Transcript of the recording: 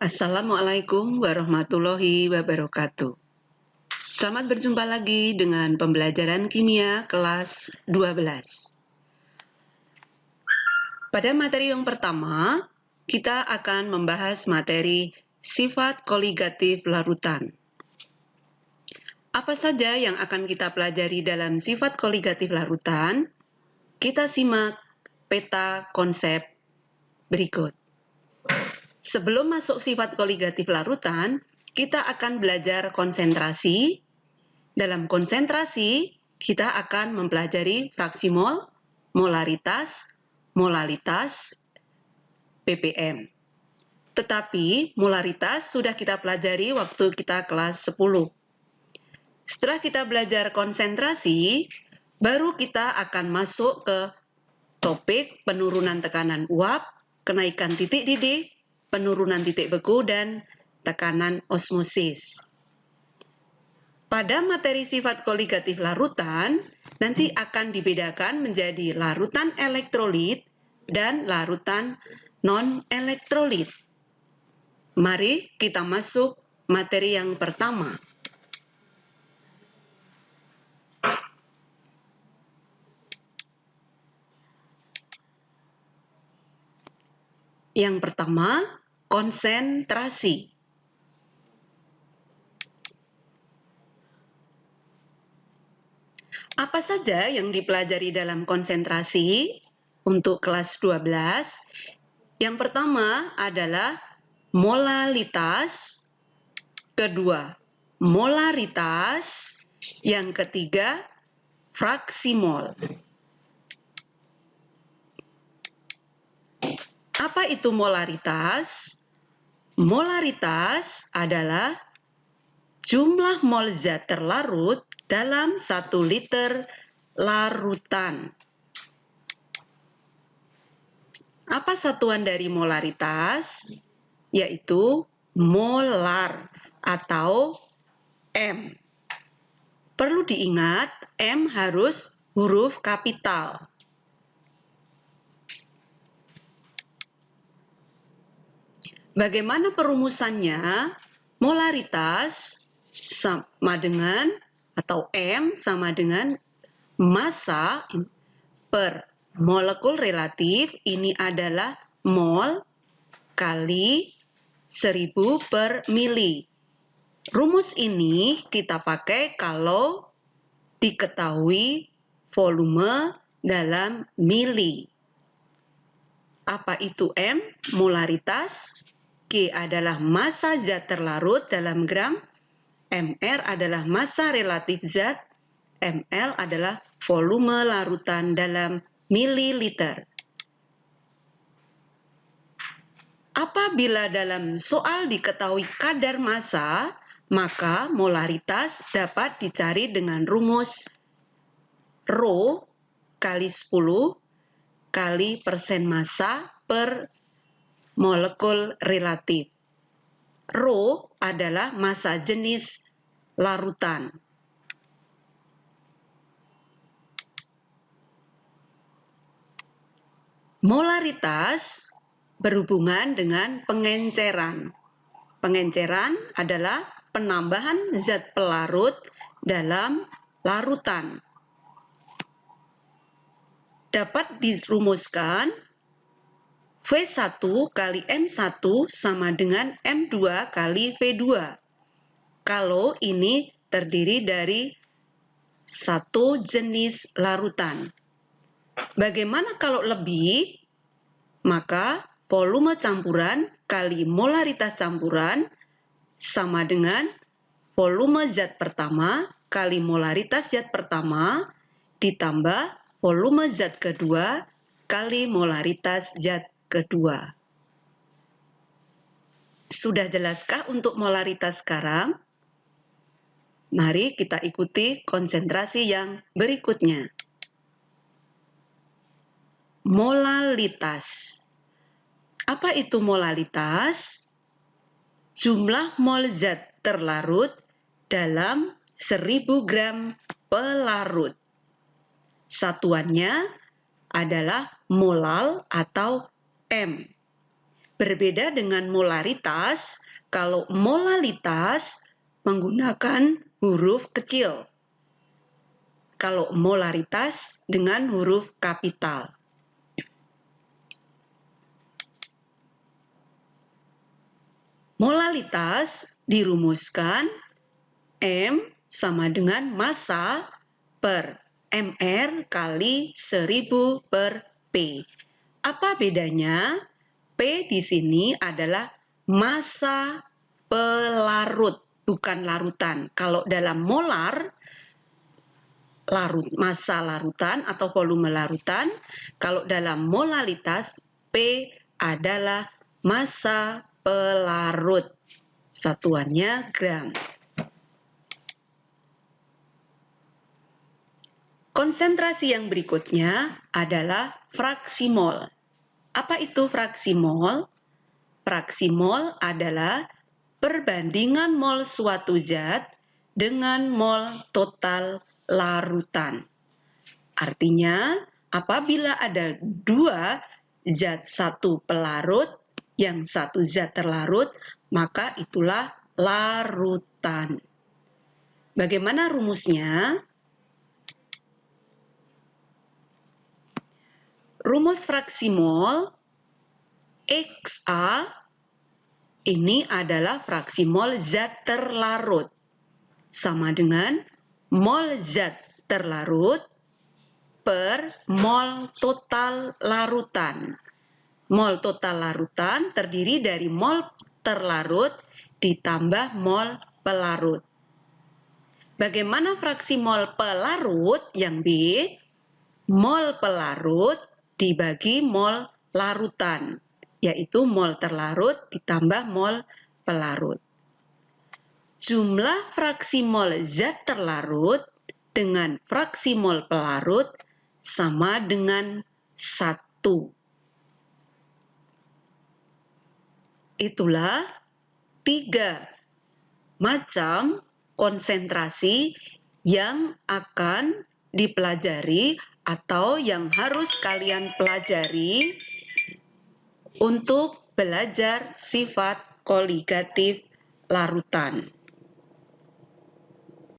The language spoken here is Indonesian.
Assalamualaikum warahmatullahi wabarakatuh. Selamat berjumpa lagi dengan pembelajaran kimia kelas 12. Pada materi yang pertama, kita akan membahas materi sifat koligatif larutan. Apa saja yang akan kita pelajari dalam sifat koligatif larutan? Kita simak peta konsep berikut. Sebelum masuk sifat koligatif larutan, kita akan belajar konsentrasi. Dalam konsentrasi, kita akan mempelajari fraksi mol, molaritas, molalitas, ppm. Tetapi molaritas sudah kita pelajari waktu kita kelas 10. Setelah kita belajar konsentrasi, baru kita akan masuk ke topik penurunan tekanan uap, kenaikan titik didih, penurunan titik beku, dan tekanan osmosis. Pada materi sifat koligatif larutan, nanti akan dibedakan menjadi larutan elektrolit dan larutan non-elektrolit. Mari kita masuk materi yang pertama. Yang pertama, konsentrasi. Apa saja yang dipelajari dalam konsentrasi untuk kelas 12? Yang pertama adalah molalitas, kedua molaritas, yang ketiga fraksi mol. Apa itu molaritas? Molaritas adalah jumlah mol zat terlarut dalam 1 liter larutan. Apa satuan dari molaritas? Yaitu molar atau M. Perlu diingat, M harus huruf kapital. Bagaimana perumusannya? Molaritas sama dengan, atau M sama dengan massa per molekul relatif, ini adalah mol kali 1000 per mili. Rumus ini kita pakai kalau diketahui volume dalam mili. Apa itu M? Molaritas. G adalah massa zat terlarut dalam gram. MR adalah massa relatif zat. mL adalah volume larutan dalam mililiter. Apabila dalam soal diketahui kadar massa, maka molaritas dapat dicari dengan rumus Rho kali 10 kali persen massa per molekul relatif. Rho adalah massa jenis larutan. Molaritas berhubungan dengan pengenceran. Pengenceran adalah penambahan zat pelarut dalam larutan. Dapat dirumuskan V1 kali M1 sama dengan M2 kali V2. Kalau ini terdiri dari satu jenis larutan. Bagaimana kalau lebih? Maka volume campuran kali molaritas campuran sama dengan volume zat pertama kali molaritas zat pertama ditambah volume zat kedua kali molaritas zat kedua. Sudah jelaskah untuk molaritas sekarang? Mari kita ikuti konsentrasi yang berikutnya. Molalitas. Apa itu molalitas? Jumlah mol zat terlarut dalam 1000 gram pelarut. Satuannya adalah molal atau M. Berbeda dengan molaritas, kalau molalitas menggunakan huruf kecil. Kalau molaritas dengan huruf kapital. Molalitas dirumuskan M sama dengan massa per MR kali 1000 per P. Apa bedanya? P di sini adalah massa pelarut, bukan larutan. Kalau dalam molar, massa larutan atau volume larutan. Kalau dalam molalitas, P adalah massa pelarut. Satuannya gram. Konsentrasi yang berikutnya adalah fraksi mol. Apa itu fraksi mol? Fraksi mol adalah perbandingan mol suatu zat dengan mol total larutan. Artinya, apabila ada dua zat satu pelarut, yang satu zat terlarut, maka itulah larutan. Bagaimana rumusnya? Rumus fraksi mol XA ini adalah fraksi mol zat terlarut sama dengan mol zat terlarut per mol total larutan. Mol total larutan terdiri dari mol terlarut ditambah mol pelarut. Bagaimana fraksi mol pelarut yang B? Mol pelarut dibagi mol larutan, yaitu mol terlarut ditambah mol pelarut. Jumlah fraksi mol zat terlarut dengan fraksi mol pelarut sama dengan 1. Itulah 3 macam konsentrasi yang akan dipelajari atau yang harus kalian pelajari untuk belajar sifat koligatif larutan.